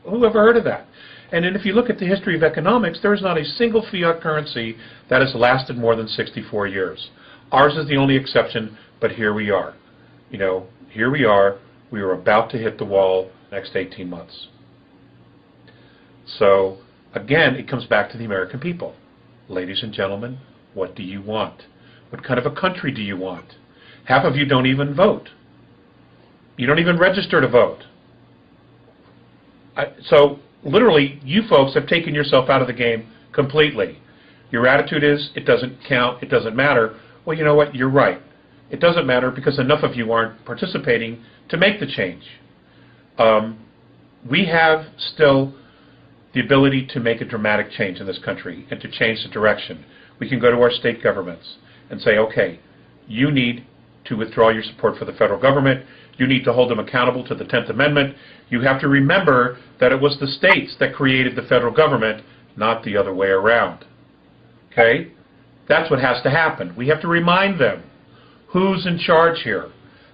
Who ever heard of that? And then if you look at the history of economics, there is not a single fiat currency that has lasted more than 64 years. Ours is the only exception, but here we are. You know, here we are. We are about to hit the wall next 18 months. So, again, it comes back to the American people. Ladies and gentlemen, what do you want? What kind of a country do you want? Half of you don't even vote. You don't even register to vote. So, literally, you folks have taken yourself out of the game completely. Your attitude is, it doesn't count, it doesn't matter. Well, you know what? You're right. It doesn't matter because enough of you aren't participating to make the change. We have still the ability to make a dramatic change in this country and to change the direction. We can go to our state governments and say, okay, you need to withdraw your support for the federal government. You need to hold them accountable to the 10th Amendment. You have to remember that it was the states that created the federal government, not the other way around. Okay? That's what has to happen. We have to remind them who's in charge here.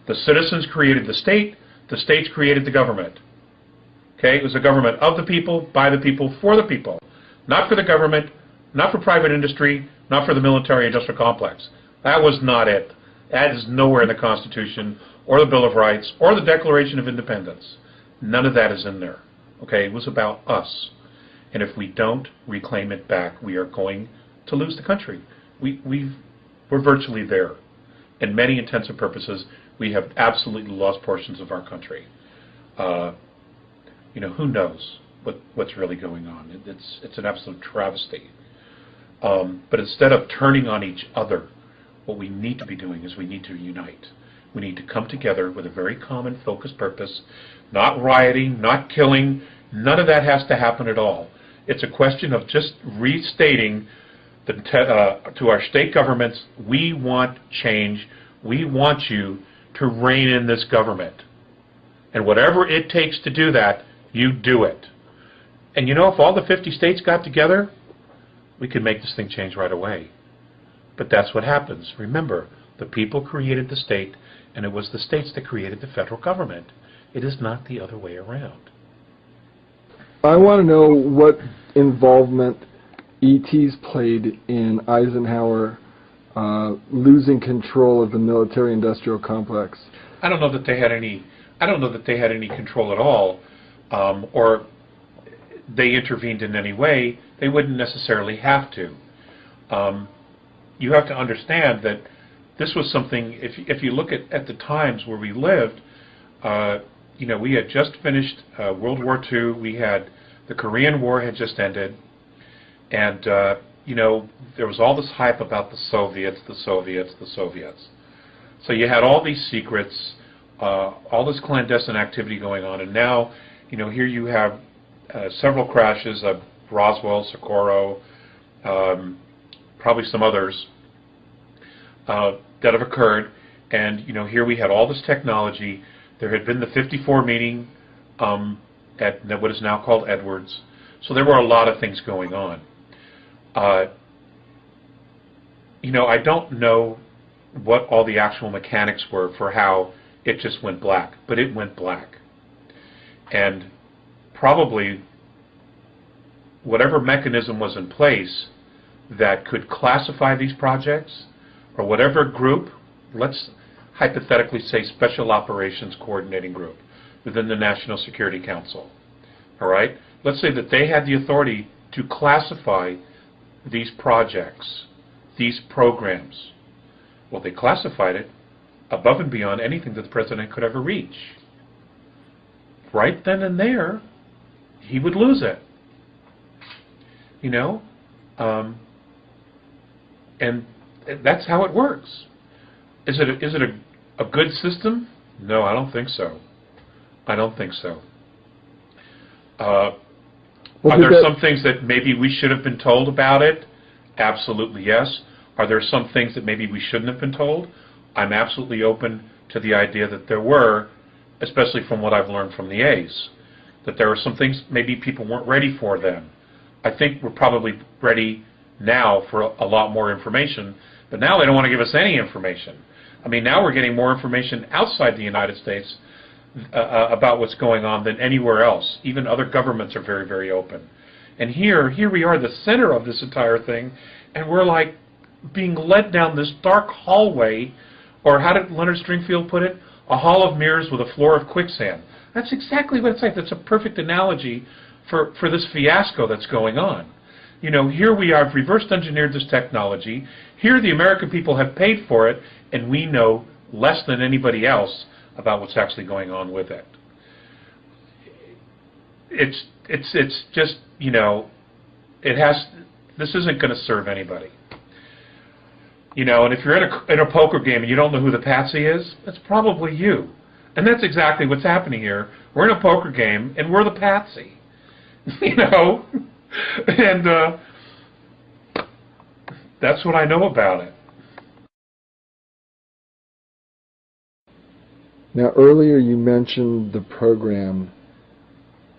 The citizens created the states created the government. Okay? It was a government of the people, by the people, for the people. Not for the government, not for private industry, not for the military-industrial complex. That was not it. That is nowhere in the Constitution or the Bill of Rights or the Declaration of Independence. None of that is in there. Okay? It was about us. And if we don't reclaim it back, we are going to lose the country. We're virtually there. In many intents and purposes, we have absolutely lost portions of our country. You know, who knows what's really going on? It's an absolute travesty. But instead of turning on each other, what we need to be doing is we need to unite. We need to come together with a very common, focused purpose, not rioting, not killing. None of that has to happen at all. It's a question of just restating to our state governments, we want change. We want you to rein in this government. And whatever it takes to do that, you do it. And you know, if all the 50 states got together, we could make this thing change right away. But that's what happens. Remember, the people created the state, and it was the states that created the federal government. It is not the other way around. I want to know what involvement ETs played in Eisenhower losing control of the military-industrial complex. I don't know that they had any. I don't know that they had any control at all, or they intervened in any way. They wouldn't necessarily have to. You have to understand that this was something. If you look at the times where we lived, you know, we had just finished World War II. We had the Korean War had just ended, and you know, there was all this hype about the Soviets, the Soviets, the Soviets. So you had all these secrets, all this clandestine activity going on, and now, you know, here you have several crashes of Roswell, Socorro, probably some others that have occurred, and you know, here we had all this technology. There had been the 54 meeting at what is now called Edwards, so there were a lot of things going on. You know, I don't know what all the actual mechanics were for how it just went black, but it went black. And probably whatever mechanism was in place that could classify these projects, or whatever group, let's hypothetically say Special Operations Coordinating Group within the National Security Council, all right? Let's say that they had the authority to classify these projects, these programs. Well, they classified it above and beyond anything that the president could ever reach. Right then and there, he would lose it. You know? And that's how it works. Is it a good system? No, I don't think so. I don't think so. Are there some things that maybe we should have been told about it? Absolutely yes. Are there some things that maybe we shouldn't have been told? I'm absolutely open to the idea that there were, especially from what I've learned from the A's, that there were some things maybe people weren't ready for then. I think we're probably ready now for a lot more information, but now they don't want to give us any information. I mean, now we're getting more information outside the United States about what's going on than anywhere else. Even other governments are very, very open. And here we are, the center of this entire thing, and we're like being led down this dark hallway, or how did Leonard Stringfield put it? A hall of mirrors with a floor of quicksand. That's exactly what it's like. That's a perfect analogy for this fiasco that's going on. You know, here we are, reverse engineered this technology. Here the American people have paid for it, and we know less than anybody else about what's actually going on with it. It's just, you know, this isn't going to serve anybody. You know, and if you're in a poker game and you don't know who the patsy is, that's probably you. And that's exactly what's happening here. We're in a poker game, and we're the patsy. You know? And that's what I know about it. Now, earlier you mentioned the program.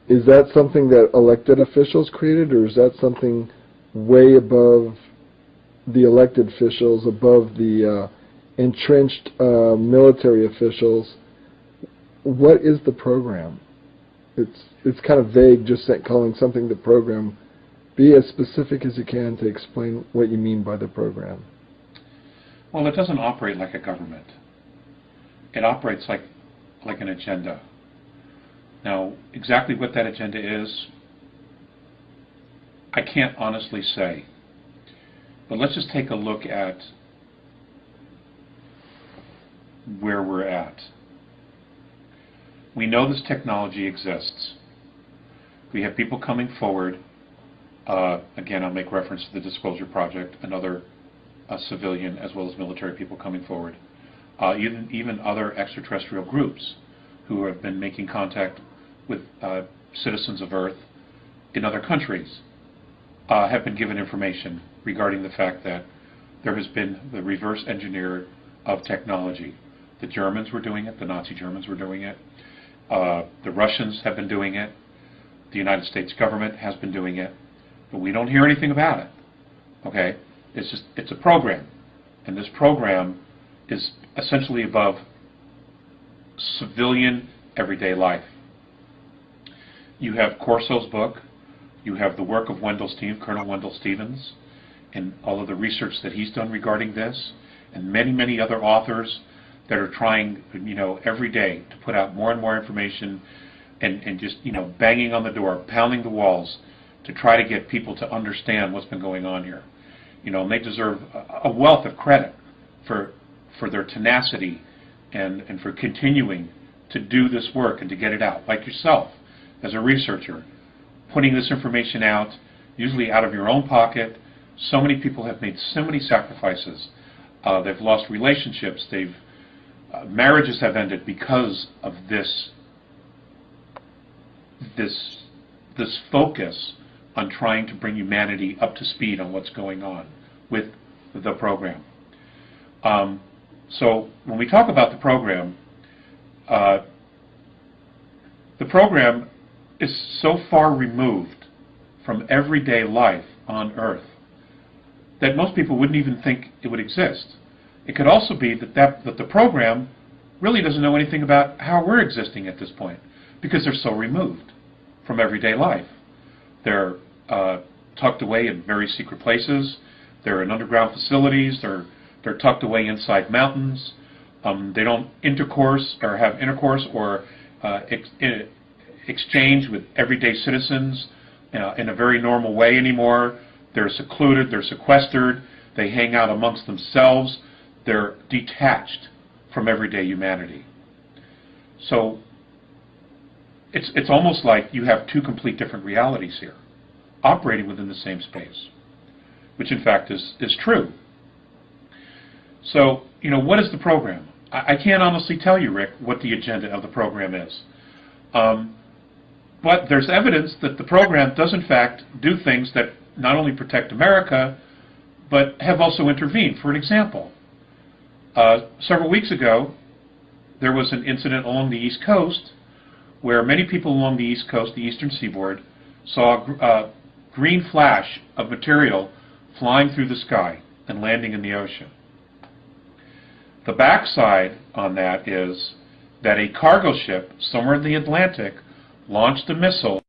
Is that something that elected officials created, or is that something way above the elected officials, above the entrenched military officials? What is the program? It's kind of vague, just calling something the program. Be as specific as you can to explain what you mean by the program. Well, it doesn't operate like a government. It operates like an agenda. Now, exactly what that agenda is, I can't honestly say. But let's just take a look at where we're at. We know this technology exists. We have people coming forward. Again, I'll make reference to the Disclosure Project, another civilian as well as military people coming forward. Even other extraterrestrial groups who have been making contact with citizens of Earth in other countries have been given information regarding the fact that there has been the reverse engineer of technology. The Germans were doing it, the Nazi Germans were doing it, the Russians have been doing it, the United States government has been doing it, but we don't hear anything about it. Okay? It's a program, and this program is essentially above civilian everyday life. You have Corso's book, you have the work of Colonel Wendell Stevens, and all of the research that he's done regarding this, and many, many other authors that are trying, you know, every day to put out more and more information and just, you know, banging on the door, pounding the walls to try to get people to understand what's been going on here. You know, and they deserve a wealth of credit for their tenacity and for continuing to do this work and to get it out, like yourself as a researcher, putting this information out, usually out of your own pocket. So many people have made so many sacrifices. They've lost relationships. Marriages have ended because of this focus on trying to bring humanity up to speed on what's going on with the program. So when we talk about the program is so far removed from everyday life on Earth that most people wouldn't even think it would exist. It could also be that the program really doesn't know anything about how we're existing at this point, because they're so removed from everyday life. They're tucked away in very secret places. They're in underground facilities. They're tucked away inside mountains. They don't intercourse or have intercourse or exchange with everyday citizens in a very normal way anymore. They're secluded. They're sequestered. They hang out amongst themselves. They're detached from everyday humanity. So it's almost like you have two complete different realities here, operating within the same space, which in fact is true. So, you know, what is the program? I can't honestly tell you, Rick, what the agenda of the program is. But there's evidence that the program does in fact do things that not only protect America, but have also intervened. For an example, several weeks ago, there was an incident along the East Coast where many people along the East Coast, the eastern seaboard, saw a green flash of material flying through the sky and landing in the ocean. The backside on that is that a cargo ship somewhere in the Atlantic launched a missile